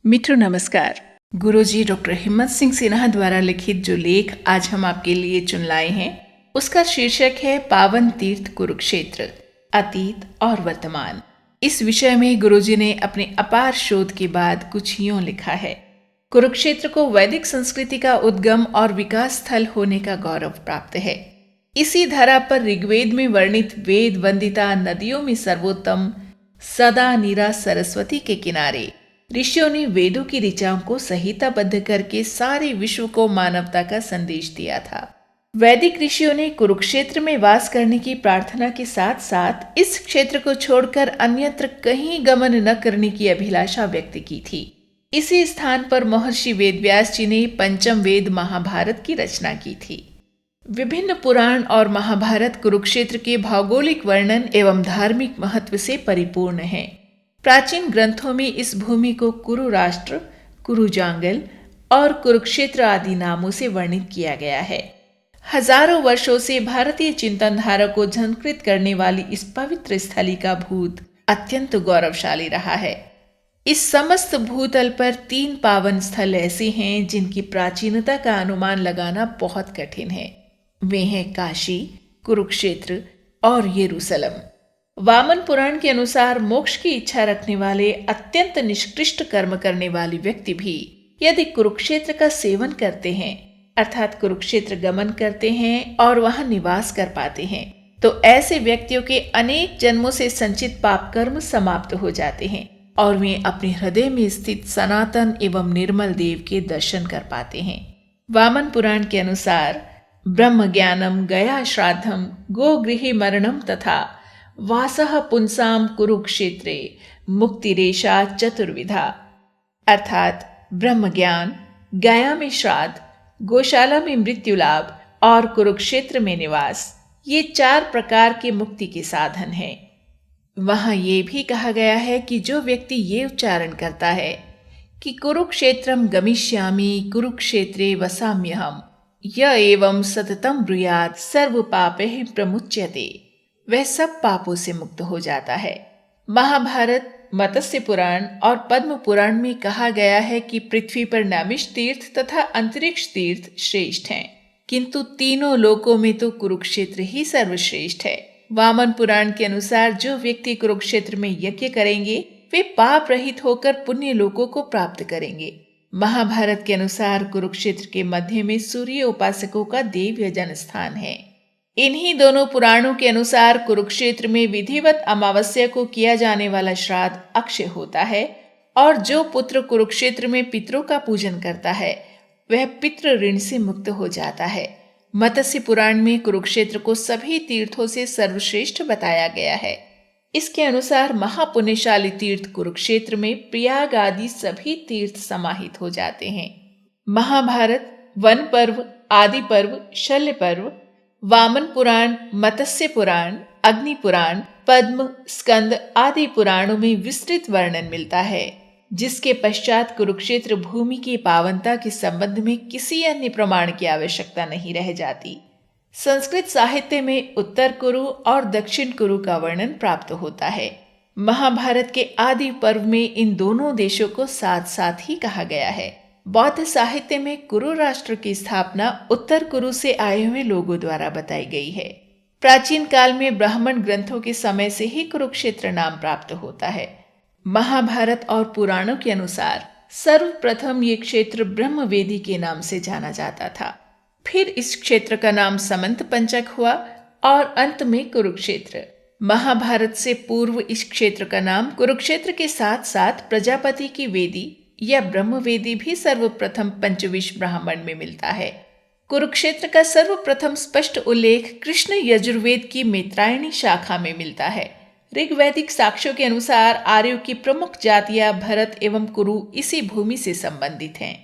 मित्रों नमस्कार। गुरुजी डॉक्टर हिम्मत सिंह सिन्हा द्वारा लिखित जो लेख आज हम आपके लिए चुन लाए हैं उसका शीर्षक है पावन तीर्थ कुरुक्षेत्र, अतीत और वर्तमान। इस विषय में गुरुजी ने अपने अपार शोध के बाद कुछ यूं लिखा है। कुरुक्षेत्र को वैदिक संस्कृति का उद्गम और विकास स्थल होने का गौरव प्राप्त है। इसी धरा पर ऋग्वेद में वर्णित वेद वंदिता नदियों में सर्वोत्तम सदा नीरा सरस्वती के किनारे ऋषियों ने वेदों की ऋचाओं को संहिताबद्ध करके सारे विश्व को मानवता का संदेश दिया था। वैदिक ऋषियों ने कुरुक्षेत्र में वास करने की प्रार्थना के साथ साथ इस क्षेत्र को छोड़कर अन्यत्र कहीं गमन न करने की अभिलाषा व्यक्त की थी। इसी स्थान पर महर्षि वेदव्यास जी ने पंचम वेद महाभारत की रचना की थी। विभिन्न पुराण और महाभारत कुरुक्षेत्र के भौगोलिक वर्णन एवं धार्मिक महत्व से परिपूर्ण हैं। प्राचीन ग्रंथों में इस भूमि को कुरु राष्ट्र, कुरु जांगल और कुरुक्षेत्र आदि नामों से वर्णित किया गया है। हजारों वर्षों से भारतीय चिंतनधारा को झंकृत करने वाली इस पवित्र स्थली का भूत अत्यंत गौरवशाली रहा है। इस समस्त भूतल पर 3 पावन स्थल ऐसे हैं जिनकी प्राचीनता का अनुमान लगाना बहुत कठिन है। वे हैं काशी, कुरुक्षेत्र और यरूशलेम। वामन पुराण के अनुसार मोक्ष की इच्छा रखने वाले अत्यंत निष्कृष्ट कर्म करने वाले व्यक्ति भी यदि कुरुक्षेत्र का सेवन करते हैं अर्थात कुरुक्षेत्र गमन करते हैं और वहां निवास कर पाते हैं तो ऐसे व्यक्तियों के अनेक जन्मों से संचित पाप कर्म समाप्त हो जाते हैं और वे अपने हृदय में स्थित सनातन एवं निर्मल देव के दर्शन कर पाते हैं। वामन पुराण के अनुसार ब्रह्म ज्ञानम गया श्राद्धम गो गृह मरणम तथा वासः पुंसाम कुरुक्षेत्रे मुक्तिरेषा चतुर्विधा अर्थात ब्रह्म ज्ञान, गया में श्राद्ध, गौशाला में मृत्यु लाभ और कुरुक्षेत्र में निवास, ये 4 प्रकार के मुक्ति के साधन हैं। वहां ये भी कहा गया है कि जो व्यक्ति ये उच्चारण करता है कि कुरुक्षेत्रम गमिष्यामि कुरुक्षेत्रे वसाम्यहम य एवं सततम ब्रूयात् सर्व पापैः प्रमुच्यते, वह सब पापों से मुक्त हो जाता है। महाभारत, मत्स्य पुराण और पद्म पुराण में कहा गया है कि पृथ्वी पर नैमिष तीर्थ तथा अंतरिक्ष तीर्थ श्रेष्ठ हैं, किंतु तीनों लोकों में तो कुरुक्षेत्र ही सर्वश्रेष्ठ है। वामन पुराण के अनुसार जो व्यक्ति कुरुक्षेत्र में यज्ञ करेंगे वे पाप रहित होकर पुण्य लोकों को प्राप्त करेंगे। महाभारत के अनुसार कुरुक्षेत्र के मध्य में सूर्य उपासकों का देव यजन स्थान है। इन्हीं दोनों पुराणों के अनुसार कुरुक्षेत्र में विधिवत अमावस्या को किया जाने वाला श्राद्ध अक्षय होता है और जो पुत्र कुरुक्षेत्र में पितरों का पूजन करता है वह पितृ ऋण से मुक्त हो जाता है। मत्स्य पुराण में कुरुक्षेत्र को सभी तीर्थों से सर्वश्रेष्ठ बताया गया है। इसके अनुसार महापुण्यशाली तीर्थ कुरुक्षेत्र में प्रयाग आदि सभी तीर्थ समाहित हो जाते हैं। महाभारत, वन पर्व, आदि पर्व, शल्य पर्व, वामन पुराण, मत्स्य पुराण, अग्नि पुराण, पद्म, स्कंद आदि पुराणों में विस्तृत वर्णन मिलता है, जिसके पश्चात कुरुक्षेत्र भूमि की पावनता के संबंध में किसी अन्य प्रमाण की आवश्यकता नहीं रह जाती। संस्कृत साहित्य में उत्तर कुरु और दक्षिण कुरु का वर्णन प्राप्त होता है। महाभारत के आदि पर्व में इन दोनों देशों को साथ साथ ही कहा गया है। बौद्ध साहित्य में कुरु राष्ट्र की स्थापना उत्तर कुरु से आए हुए लोगों द्वारा बताई गई है। प्राचीन काल में ब्राह्मण ग्रंथों के समय से ही कुरुक्षेत्र नाम प्राप्त होता है। महाभारत और पुराणों के अनुसार सर्वप्रथम ये क्षेत्र ब्रह्मवेदी के नाम से जाना जाता था। फिर इस क्षेत्र का नाम समंत पंचक हुआ और अंत में कुरुक्षेत्र। महाभारत से पूर्व इस क्षेत्र का नाम कुरुक्षेत्र के साथ साथ प्रजापति की वेदी या ब्रह्मवेदी भी सर्वप्रथम पंचविश ब्राह्मण में मिलता है। कुरुक्षेत्र का सर्वप्रथम स्पष्ट उल्लेख कृष्ण यजुर्वेद की मैत्रायणी शाखा में मिलता है। ऋग्वैदिक साक्ष्यों के अनुसार आर्यों की प्रमुख जातियां भरत एवं कुरु इसी भूमि से संबंधित हैं।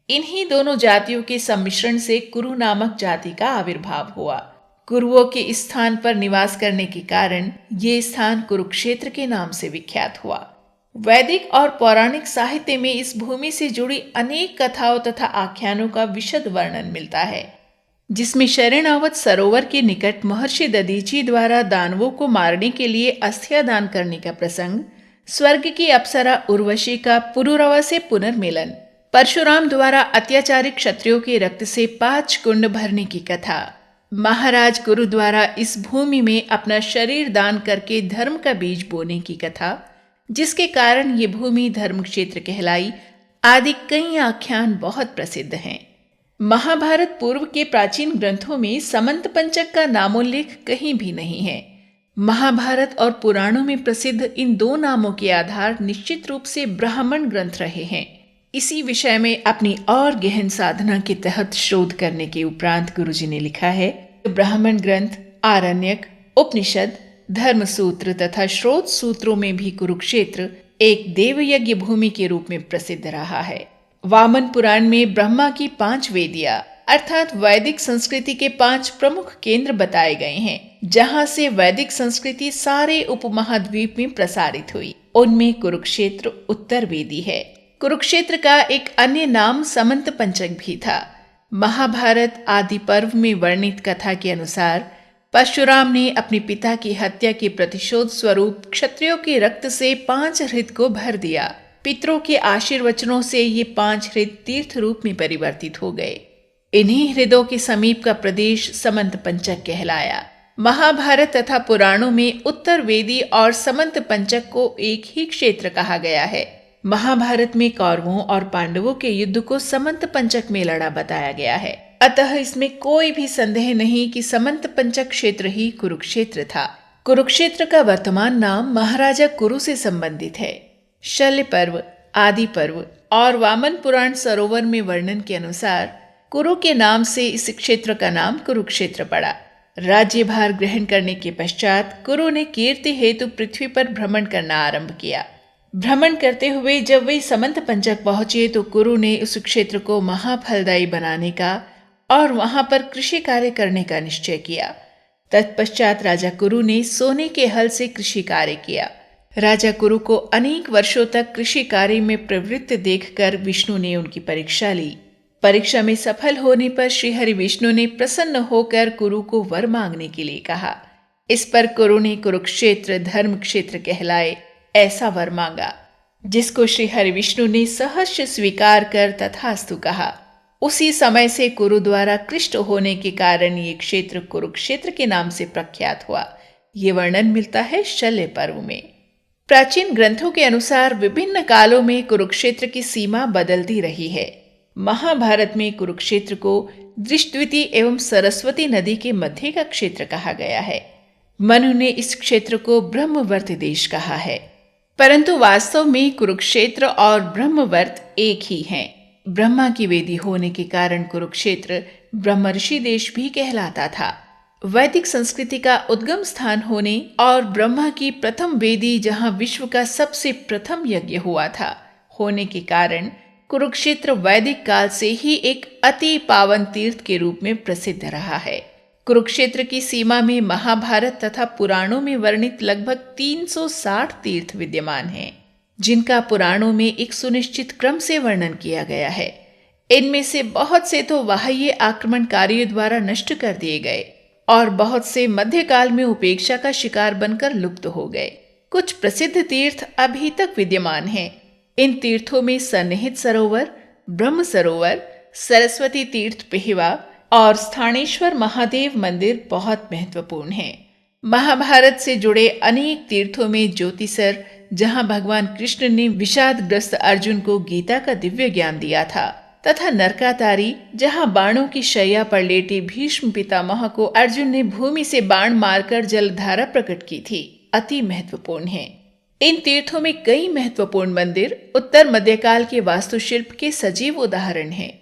इन्हीं दोनों जातियों के सम्मिश्रण से कुरु नामक जाति का आविर्भाव हुआ। कुरुओं के इस स्थान पर निवास करने के कारण ये स्थान कुरुक्षेत्र के नाम से विख्यात हुआ। वैदिक और पौराणिक साहित्य में इस भूमि से जुड़ी अनेक कथाओं तथा आख्यानों का विशद वर्णन मिलता है, जिसमें शरणावत सरोवर के निकट महर्षि दधीची द्वारा दानवों को मारने के लिए अस्थियां दान करने का प्रसंग, स्वर्ग की अप्सरा उर्वशी का पुरुरवा से पुनर्मिलन, परशुराम द्वारा अत्याचारी क्षत्रियों के रक्त से 5 कुंड भरने की कथा, महाराज गुरु द्वारा इस भूमि में अपना शरीर दान करके धर्म का बीज बोने की कथा, जिसके कारण ये भूमि धर्म क्षेत्र कहलाई, आदि कई आख्यान बहुत प्रसिद्ध हैं। महाभारत पूर्व के प्राचीन ग्रंथों में समंत पंचक का नामोल्लेख कहीं भी नहीं है। महाभारत और पुराणों में प्रसिद्ध इन 2 नामों के आधार निश्चित रूप से ब्राह्मण ग्रंथ रहे हैं। इसी विषय में अपनी और गहन साधना के तहत शोध करने के उपरांत गुरुजी ने लिखा है, ब्राह्मण ग्रंथ आरण्यक, उपनिषद, धर्मसूत्र तथा श्रोत सूत्रों में भी कुरुक्षेत्र एक देवयज्ञ भूमि के रूप में प्रसिद्ध रहा है। वामन पुराण में ब्रह्मा की 5 वेदियां अर्थात वैदिक संस्कृति के 5 प्रमुख केंद्र बताए गए हैं, जहां से वैदिक संस्कृति सारे उपमहाद्वीप में प्रसारित हुई। उनमें कुरुक्षेत्र उत्तर वेदी है। कुरुक्षेत्र का एक अन्य नाम समंत पंचक भी था। महाभारत आदि पर्व में वर्णित कथा के अनुसार परशुराम ने अपने पिता की हत्या के प्रतिशोध स्वरूप क्षत्रियों के रक्त से 5 हृद को भर दिया। पितरों के आशीर्वचनों से ये 5 हृद तीर्थ रूप में परिवर्तित हो गए। इन्हीं हृदों के समीप का प्रदेश समंत पंचक कहलाया। महाभारत तथा पुराणों में उत्तर वेदी और समंत पंचक को एक ही क्षेत्र कहा गया है। महाभारत में कौरवों और पांडवों के युद्ध को समंत पंचक में लड़ा बताया गया है। अतः इसमें कोई भी संदेह नहीं कि समंत पंचक क्षेत्र ही कुरुक्षेत्र था। कुरुक्षेत्र का वर्तमान नाम महाराजा कुरु से संबंधित है। शल्य पर्व, आदि पर्व और वामन पुराण सरोवर में वर्णन के अनुसार कुरु के नाम से इस क्षेत्र का नाम कुरुक्षेत्र पड़ा। राज्यभार ग्रहण करने के पश्चात कुरु ने कीर्ति हेतु पृथ्वी पर भ्रमण करना आरंभ किया। भ्रमण करते हुए जब वे समंत पंचक पहुंचे तो कुरु ने उस क्षेत्र को महाफलदायी बनाने का और वहां पर कृषि कार्य करने का निश्चय किया। तत्पश्चात राजा कुरु ने सोने के हल से कृषि कार्य किया। राजा कुरु को अनेक वर्षों तक कृषि कार्य में प्रवृत्त देखकर विष्णु ने उनकी परीक्षा ली। परीक्षा में सफल होने पर श्री हरि विष्णु ने प्रसन्न होकर कुरु को वर मांगने के लिए कहा। इस पर कुरु ने कुरुक्षेत्र धर्म क्षेत्र कहलाए ऐसा वर मांगा, जिसको श्री हरि विष्णु ने सहर्ष स्वीकार कर तथास्तु कहा। उसी समय से कुरु द्वारा कृष्ट होने के कारण ये क्षेत्र कुरुक्षेत्र के नाम से प्रख्यात हुआ। ये वर्णन मिलता है शल्य पर्व में। प्राचीन ग्रंथों के अनुसार विभिन्न कालों में कुरुक्षेत्र की सीमा बदलती रही है। महाभारत में कुरुक्षेत्र को दृष्टद्युति एवं सरस्वती नदी के मध्य का क्षेत्र कहा गया है। मनु ने इस क्षेत्र को ब्रह्मवर्त देश कहा है, परंतु वास्तव में कुरुक्षेत्र और ब्रह्मवर्त एक ही हैं। ब्रह्मा की वेदी होने के कारण कुरुक्षेत्र ब्रह्मर्षि देश भी कहलाता था। वैदिक संस्कृति का उद्गम स्थान होने और ब्रह्मा की प्रथम वेदी जहां विश्व का सबसे प्रथम यज्ञ हुआ था होने के कारण कुरुक्षेत्र वैदिक काल से ही एक अति पावन तीर्थ के रूप में प्रसिद्ध रहा है। कुरुक्षेत्र की सीमा में महाभारत तथा पुराणों में वर्णित लगभग 360 तीर्थ विद्यमान हैं, जिनका पुराणों में एक सुनिश्चित क्रम से वर्णन किया गया है। इनमें से बहुत से तो बाह्य आक्रमणकारियों द्वारा नष्ट कर दिए गए और बहुत से मध्यकाल में उपेक्षा का शिकार बनकर लुप्त हो गए। कुछ प्रसिद्ध तीर्थ अभी तक विद्यमान हैं। इन तीर्थों में सन्निहित सरोवर, ब्रह्म सरोवर, सरस्वती तीर्थ पेहवा और स्थानेश्वर महादेव मंदिर बहुत महत्वपूर्ण हैं। महाभारत से जुड़े अनेक तीर्थों में ज्योतिसर, जहां भगवान कृष्ण ने विषादग्रस्त अर्जुन को गीता का दिव्य ज्ञान दिया था, तथा नरकातारी, जहां बाणों की शैया पर लेटे भीष्म पितामह को अर्जुन ने भूमि से बाण मारकर जलधारा प्रकट की थी, अति महत्वपूर्ण है। इन तीर्थों में कई महत्वपूर्ण मंदिर उत्तर मध्यकाल के वास्तुशिल्प के सजीव उदाहरण हैं।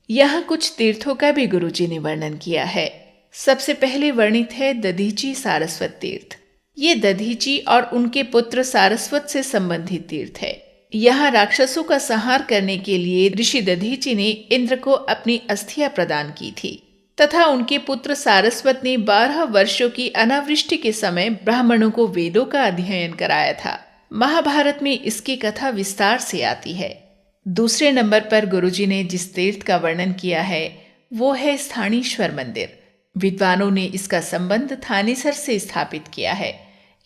यहाँ कुछ तीर्थों का भी गुरुजी ने वर्णन किया है। सबसे पहले वर्णित है दधीची सारस्वत तीर्थ। ये दधीची और उनके पुत्र सारस्वत से संबंधित तीर्थ है। यहाँ राक्षसों का संहार करने के लिए ऋषि दधीची ने इंद्र को अपनी अस्थियां प्रदान की थी तथा उनके पुत्र सारस्वत ने 12 वर्षों की अनावृष्टि के समय ब्राह्मणों को वेदों का अध्ययन कराया था। महाभारत में इसकी कथा विस्तार से आती है। दूसरे नंबर पर गुरुजी ने जिस तीर्थ का वर्णन किया है वो है स्थानेश्वर मंदिर। विद्वानों ने इसका संबंध थानेसर से स्थापित किया है।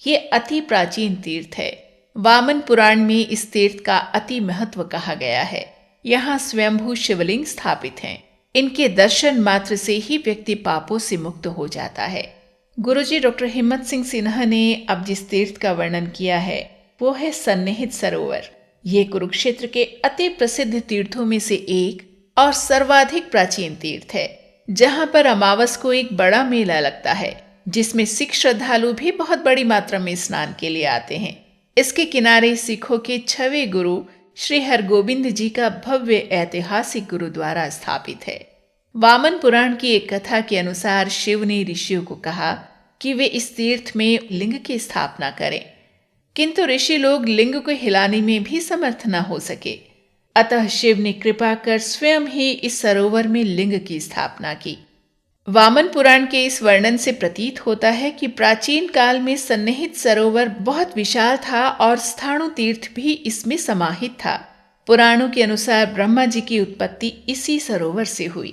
ये अति प्राचीन तीर्थ है। वामन पुराण में इस तीर्थ का अति महत्व कहा गया है। यहाँ स्वयंभू शिवलिंग स्थापित हैं। इनके दर्शन मात्र से ही व्यक्ति पापों से मुक्त हो जाता है। गुरुजी डॉक्टर हिम्मत सिंह सिन्हा ने अब जिस तीर्थ का वर्णन किया है वो है सन्निहित सरोवर। ये कुरुक्षेत्र के अति प्रसिद्ध तीर्थों में से एक और सर्वाधिक प्राचीन तीर्थ है, जहाँ पर अमावस को एक बड़ा मेला लगता है, जिसमें सिख श्रद्धालु भी बहुत बड़ी मात्रा में स्नान के लिए आते हैं। इसके किनारे सिखों के 6वें गुरु श्री हरगोबिंद जी का भव्य ऐतिहासिक गुरुद्वारा स्थापित है। वामन पुराण की एक कथा के अनुसार शिव ने ऋषियों को कहा कि वे इस तीर्थ में लिंग की स्थापना करें, किंतु ऋषि लोग लिंग को हिलाने में भी समर्थ न हो सके। अतः शिव ने कृपा कर स्वयं ही इस सरोवर में लिंग की स्थापना की। वामन पुराण के इस वर्णन से प्रतीत होता है कि प्राचीन काल में सन्निहित सरोवर बहुत विशाल था और स्थाणु तीर्थ भी इसमें समाहित था। पुराणों के अनुसार ब्रह्मा जी की उत्पत्ति इसी सरोवर से हुई।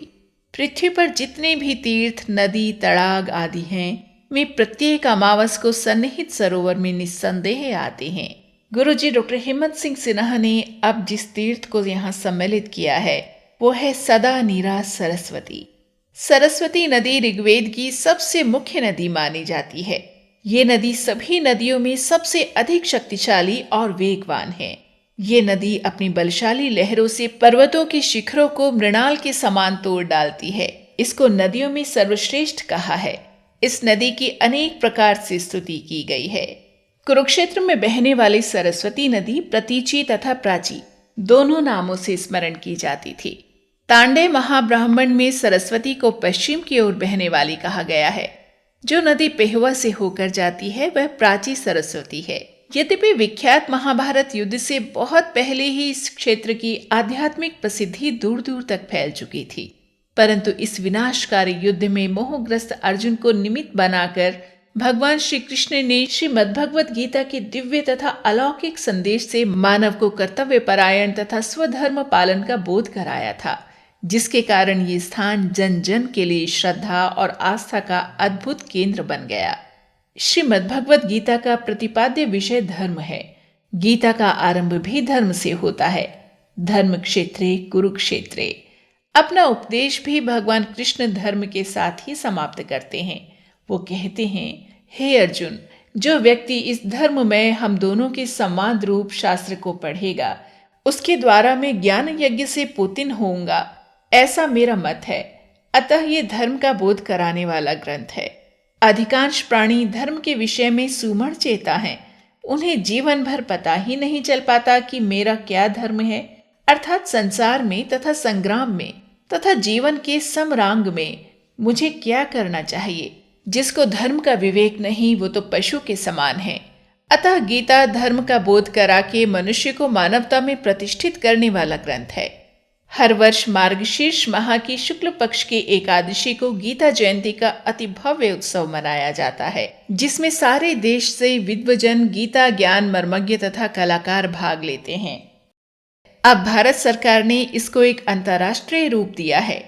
पृथ्वी पर जितने भी तीर्थ, नदी, तड़ाग आदि हैं, वे प्रत्येक अमावस को सन्निहित सरोवर में निस्संदेह आते हैं। गुरुजी डॉक्टर हिम्मत सिंह सिन्हा ने अब जिस तीर्थ को यहाँ सम्मिलित किया है वो है सदा नीरा सरस्वती। सरस्वती नदी ऋग्वेद की सबसे मुख्य नदी मानी जाती है। ये नदी सभी नदियों में सबसे अधिक शक्तिशाली और वेगवान है। ये नदी अपनी बलशाली लहरों से पर्वतों के शिखरों को मृणाल के समान तोड़ डालती है। इसको नदियों में सर्वश्रेष्ठ कहा है। इस नदी की अनेक प्रकार से स्तुति की गई है। कुरुक्षेत्र में बहने वाली सरस्वती नदी प्रतीचि तथा प्राची दोनों नामों से स्मरण की जाती थी। तांडे महाब्राह्मण में सरस्वती को पश्चिम की ओर बहने वाली कहा गया है। जो नदी पेहवा से होकर जाती है वह प्राची सरस्वती है। यद्यपि विख्यात महाभारत युद्ध से बहुत पहले ही इस क्षेत्र की आध्यात्मिक प्रसिद्धि दूर दूर तक फैल चुकी थी, परंतु इस विनाशकारी युद्ध में मोहग्रस्त अर्जुन को निमित्त बनाकर भगवान श्री कृष्ण ने श्रीमद्भगवत गीता के दिव्य तथा अलौकिक संदेश से मानव को कर्तव्य परायण तथा स्वधर्म पालन का बोध कराया था, जिसके कारण ये स्थान जन जन के लिए श्रद्धा और आस्था का अद्भुत केंद्र बन गया। श्रीमद्भगवत गीता का प्रतिपाद्य विषय धर्म है। गीता का आरंभ भी धर्म से होता है। धर्म क्षेत्रे कुरुक्षेत्रे। अपना उपदेश भी भगवान कृष्ण धर्म के साथ ही समाप्त करते हैं। वो कहते हैं, हे अर्जुन, जो व्यक्ति इस धर्म में हम दोनों के संवाद रूप शास्त्र को पढ़ेगा, उसके द्वारा मैं ज्ञान यज्ञ से पूर्ण होऊंगा, ऐसा मेरा मत है। अतः ये धर्म का बोध कराने वाला ग्रंथ है। अधिकांश प्राणी धर्म के विषय में सुमड़ चेता हैं। उन्हें जीवन भर पता ही नहीं चल पाता कि मेरा क्या धर्म है, अर्थात संसार में तथा संग्राम में तथा जीवन के समरांग में मुझे क्या करना चाहिए। जिसको धर्म का विवेक नहीं वो तो पशु के समान है। अतः गीता धर्म का बोध करा के मनुष्य को मानवता में प्रतिष्ठित करने वाला ग्रंथ है। हर वर्ष मार्गशीर्ष माह की शुक्ल पक्ष की एकादशी को गीता जयंती का अति भव्य उत्सव मनाया जाता है, जिसमें सारे देश से विद्वजन, गीता ज्ञान मर्मज्ञ तथा कलाकार भाग लेते हैं। अब भारत सरकार ने इसको एक अंतर्राष्ट्रीय रूप दिया है।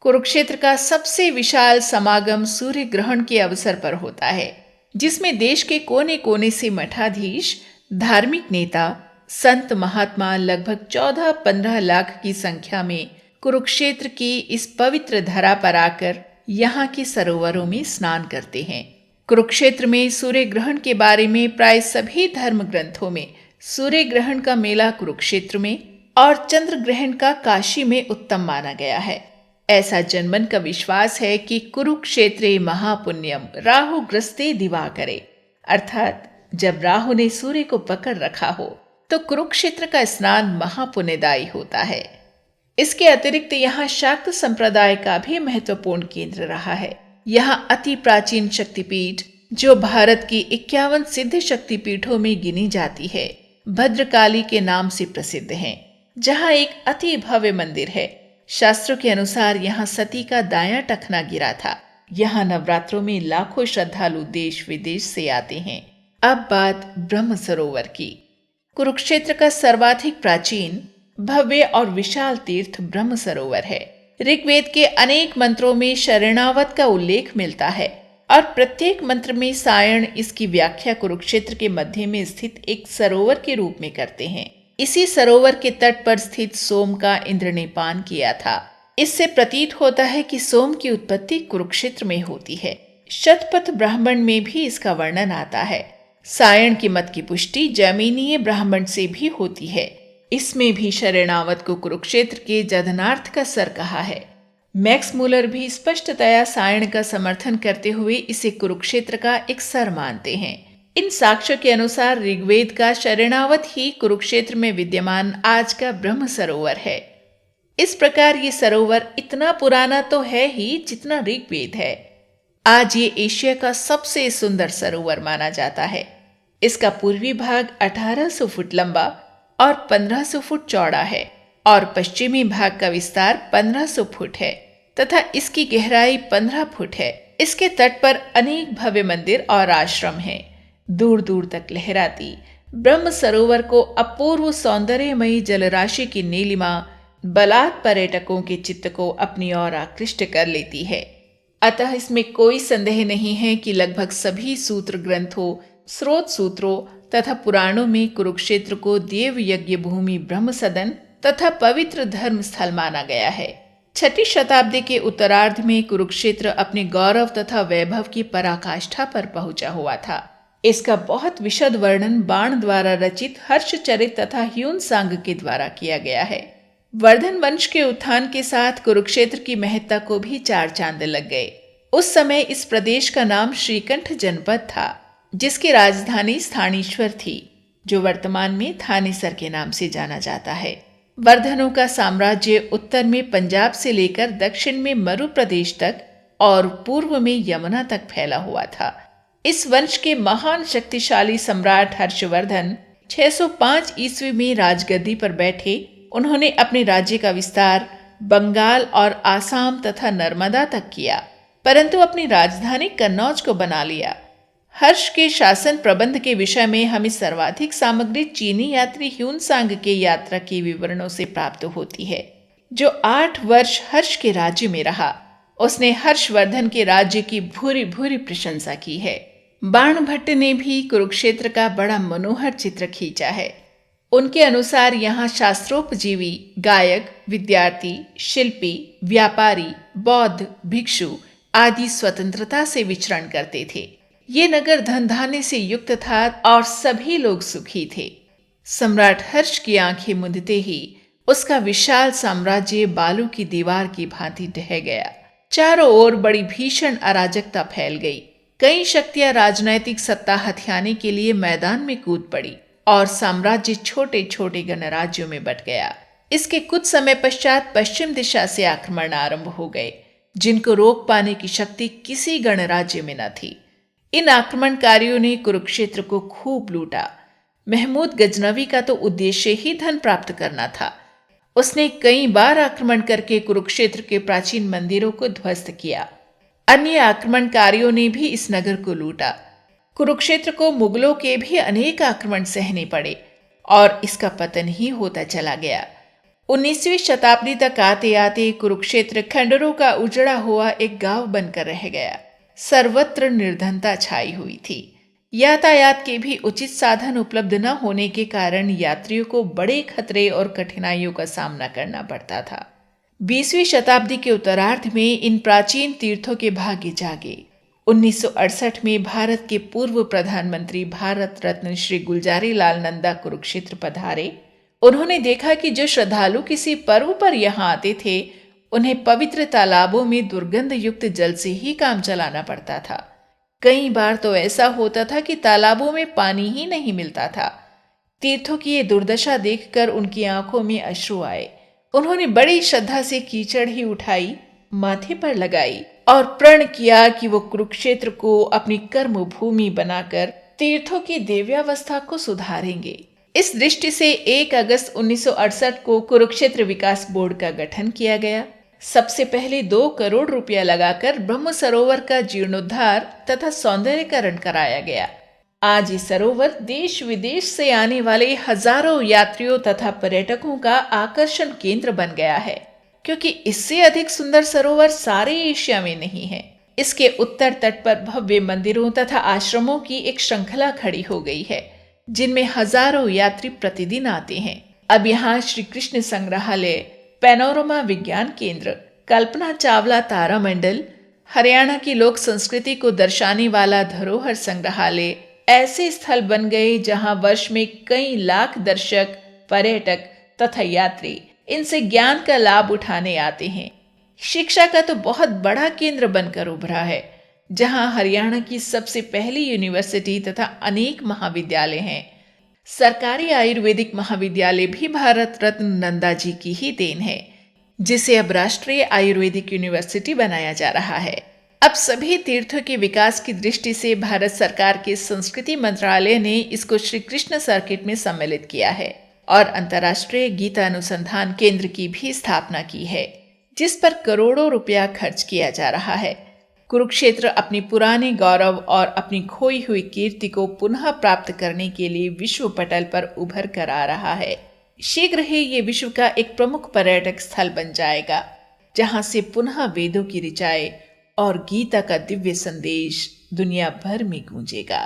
कुरुक्षेत्र का सबसे विशाल समागम सूर्य ग्रहण के अवसर पर होता है, जिसमें देश के कोने कोने से मठाधीश, धार्मिक नेता, संत महात्मा लगभग 14-15 लाख की संख्या में कुरुक्षेत्र की इस पवित्र धरा पर आकर यहाँ के सरोवरों में स्नान करते हैं। कुरुक्षेत्र में सूर्य ग्रहण के बारे में प्राय सभी धर्म ग्रंथों में सूर्य ग्रहण का मेला कुरुक्षेत्र में और चंद्र ग्रहण का काशी में उत्तम माना गया है। ऐसा जनमन का विश्वास है कि कुरुक्षेत्रे महापुण्यम राहु ग्रस्ते दिवाकरे, अर्थात जब राहु ने सूर्य को पकड़ रखा हो तो कुरुक्षेत्र का स्नान महापुण्यदायी होता है। इसके अतिरिक्त यहाँ शाक्त संप्रदाय का भी महत्वपूर्ण केंद्र रहा है। यहाँ अति प्राचीन शक्तिपीठ, जो भारत की 51 सिद्ध शक्तिपीठों में गिनी जाती है, भद्रकाली के नाम से प्रसिद्ध है, जहाँ एक अति भव्य मंदिर है। शास्त्रों के अनुसार यहाँ सती का दायां टखना गिरा था। यहाँ नवरात्रों में लाखों श्रद्धालु देश विदेश से आते हैं। अब बात ब्रह्म सरोवर की। कुरुक्षेत्र का सर्वाधिक प्राचीन, भव्य और विशाल तीर्थ ब्रह्म सरोवर है। ऋग्वेद के अनेक मंत्रों में शरणावत का उल्लेख मिलता है। और प्रत्येक मंत्र में सायण इसकी व्याख्या कुरुक्षेत्र के मध्य में स्थित एक सरोवर के रूप में करते हैं। इसी सरोवर के तट पर स्थित सोम का इंद्र ने पान किया था। इससे प्रतीत होता है कि सोम की उत्पत्ति कुरुक्षेत्र में होती है। शतपथ ब्राह्मण में भी इसका वर्णन आता है। सायण की मत की पुष्टि जैमिनीय ब्राह्मण से भी होती है। इसमें भी शरणावत को कुरुक्षेत्र के जधनार्थ का सर कहा है। मैक्स मूलर भी स्पष्टतया सायण का समर्थन करते हुए इसे कुरुक्षेत्र का एक सर मानते हैं। इन साक्ष्यों के अनुसार ऋग्वेद का शरणावत ही कुरुक्षेत्र में विद्यमान आज का ब्रह्म सरोवर है। इस प्रकार ये सरोवर इतना पुराना तो है ही जितना ऋग्वेद है। आज ये एशिया का सबसे सुंदर सरोवर माना जाता है। इसका पूर्वी भाग 1800 फुट लंबा और 1500 फुट चौड़ा है और पश्चिमी भाग का विस्तार 1500 फुट है तथा इसकी गहराई 15 फुट है। इसके तट पर अनेक भव्य मंदिर और आश्रम हैं। दूर दूर तक लहराती ब्रह्म सरोवर को अपूर्व सौंदर्यमयी जलराशि की नीलिमा बलात् पर्यटकों के चित्त को अपनी ओर आकृष्ट कर लेती है। अतः इसमें कोई संदेह नहीं है कि लगभग सभी सूत्र ग्रंथों, स्रोत सूत्रों तथा पुराणों में कुरुक्षेत्र को देव यज्ञ भूमि, ब्रह्म सदन तथा पवित्र धर्म स्थल माना गया है। 6ठी शताब्दी के उत्तरार्ध में कुरुक्षेत्र अपने गौरव तथा वैभव की पराकाष्ठा पर पहुंचा हुआ था। इसका बहुत विशद वर्णन बाण द्वारा रचित हर्षचरित तथा ह्यून सांग के द्वारा किया गया है। वर्धन वंश के उत्थान के साथ कुरुक्षेत्र की महत्ता को भी 4 चांद लग गए। उस समय इस प्रदेश का नाम श्रीकंठ जनपद था, जिसकी राजधानी स्थानेश्वर थी, जो वर्तमान में थानेसर के नाम से जाना जाता है। वर्धनों का साम्राज्य उत्तर में पंजाब से लेकर दक्षिण में मरु प्रदेश तक और पूर्व में यमुना तक फैला हुआ था। इस वंश के महान शक्तिशाली सम्राट हर्षवर्धन 605 ईस्वी में राजगद्दी पर बैठे। उन्होंने अपने राज्य का विस्तार बंगाल और आसाम तथा नर्मदा तक किया, परंतु अपनी राजधानी कन्नौज को बना लिया। हर्ष के शासन प्रबंध के विषय में हमें सर्वाधिक सामग्री चीनी यात्री ह्यून सांग के यात्रा के विवरणों से प्राप्त होती है, जो 8 वर्ष हर्ष के राज्य में रहा। उसने हर्षवर्धन के राज्य की भूरी भूरी प्रशंसा की है। बाणभट्ट ने भी कुरुक्षेत्र का बड़ा मनोहर चित्र खींचा है। उनके अनुसार यहाँ शास्त्रोपजीवी, गायक, विद्यार्थी, शिल्पी, व्यापारी, बौद्ध, भिक्षु आदि स्वतंत्रता से विचरण करते थे। ये नगर धन धान्य से युक्त था और सभी लोग सुखी थे। सम्राट हर्ष की आंखें मूंदते ही उसका विशाल साम्राज्य बालू की दीवार की भांति ढह गया। चारों ओर बड़ी भीषण अराजकता फैल गई। कई शक्तियां राजनैतिक सत्ता हथियाने के लिए मैदान में कूद पड़ी और साम्राज्य छोटे छोटे गणराज्यों में बंट गया। इसके कुछ समय पश्चात पश्चिम दिशा से आक्रमण आरंभ हो गए, जिनको रोक पाने की शक्ति किसी गणराज्य में न थी। इन आक्रमणकारियों ने कुरुक्षेत्र को खूब लूटा। महमूद गजनवी का तो उद्देश्य ही धन प्राप्त करना था। उसने कई बार आक्रमण करके कुरुक्षेत्र के प्राचीन मंदिरों को ध्वस्त किया। अन्य आक्रमणकारियों ने भी इस नगर को लूटा। कुरुक्षेत्र को मुगलों के भी अनेक आक्रमण सहने पड़े और इसका पतन ही होता चला गया। 19वीं शताब्दी तक आते आते कुरुक्षेत्र खंडरों का उजड़ा हुआ एक गांव बनकर रह गया। सर्वत्र निर्धनता छाई हुई थी। यातायात के भी उचित साधन उपलब्ध न होने के कारण यात्रियों को बड़े खतरे और कठिनाइयों का सामना करना पड़ता था। 20वीं शताब्दी के उत्तरार्ध में इन प्राचीन तीर्थों के भाग्य जागे। 1968 में भारत के पूर्व प्रधानमंत्री भारत रत्न श्री गुलजारी लाल नंदा कुरुक्षेत्र पधारे। उन्होंने देखा कि जो श्रद्धालु किसी पर्व पर यहाँ आते थे, उन्हें पवित्र तालाबों में दुर्गंध युक्त जल से ही काम चलाना पड़ता था। कई बार तो ऐसा होता था कि तालाबों में पानी ही नहीं मिलता था। तीर्थों की ये दुर्दशा देखकर उनकी आंखों में अश्रु आए। उन्होंने बड़ी श्रद्धा से कीचड़ ही उठाई, माथे पर लगाई और प्रण किया कि वो कुरुक्षेत्र को अपनी कर्म भूमि बनाकर तीर्थों की दिव्यावस्था को सुधारेंगे। इस दृष्टि से 1 अगस्त 1968 को कुरुक्षेत्र विकास बोर्ड का गठन किया गया। सबसे पहले 2 करोड़ रुपया लगाकर ब्रह्म सरोवर का जीर्णोद्धार तथा सौंदर्यीकरण कराया गया। आज ये सरोवर देश विदेश से आने वाले हजारों यात्रियों तथा पर्यटकों का आकर्षण केंद्र बन गया है, क्योंकि इससे अधिक सुंदर सरोवर सारे एशिया में नहीं है। इसके उत्तर तट पर भव्य मंदिरों तथा आश्रमों की एक श्रृंखला खड़ी हो गई है, जिनमें हजारों यात्री प्रतिदिन आते हैं। अब यहाँ श्री कृष्ण संग्रहालय, पैनोरमा विज्ञान केंद्र, कल्पना चावला तारामंडल, हरियाणा की लोक संस्कृति को दर्शाने वाला धरोहर संग्रहालय ऐसे स्थल बन गए जहां वर्ष में कई लाख दर्शक, पर्यटक तथा यात्री इनसे ज्ञान का लाभ उठाने आते हैं। शिक्षा का तो बहुत बड़ा केंद्र बनकर उभरा है, जहां हरियाणा की सबसे पहली यूनिवर्सिटी तथा अनेक महाविद्यालय हैं। सरकारी आयुर्वेदिक महाविद्यालय भी भारत रत्न नंदा जी की ही देन है, जिसे अब राष्ट्रीय आयुर्वेदिक यूनिवर्सिटी बनाया जा रहा है। अब सभी तीर्थों के विकास की दृष्टि से भारत सरकार के संस्कृति मंत्रालय ने इसको श्री कृष्ण सर्किट में सम्मिलित किया है और अंतर्राष्ट्रीय गीता अनुसंधान केंद्र की भी स्थापना की है, जिस पर करोड़ों रुपया खर्च किया जा रहा है। कुरुक्षेत्र अपने पुराने गौरव और अपनी खोई हुई कीर्ति को पुनः प्राप्त करने के लिए विश्व पटल पर उभर कर आ रहा है। शीघ्र ही ये विश्व का एक प्रमुख पर्यटक स्थल बन जाएगा, जहां से पुनः वेदों की ऋचाएं और गीता का दिव्य संदेश दुनिया भर में गूंजेगा।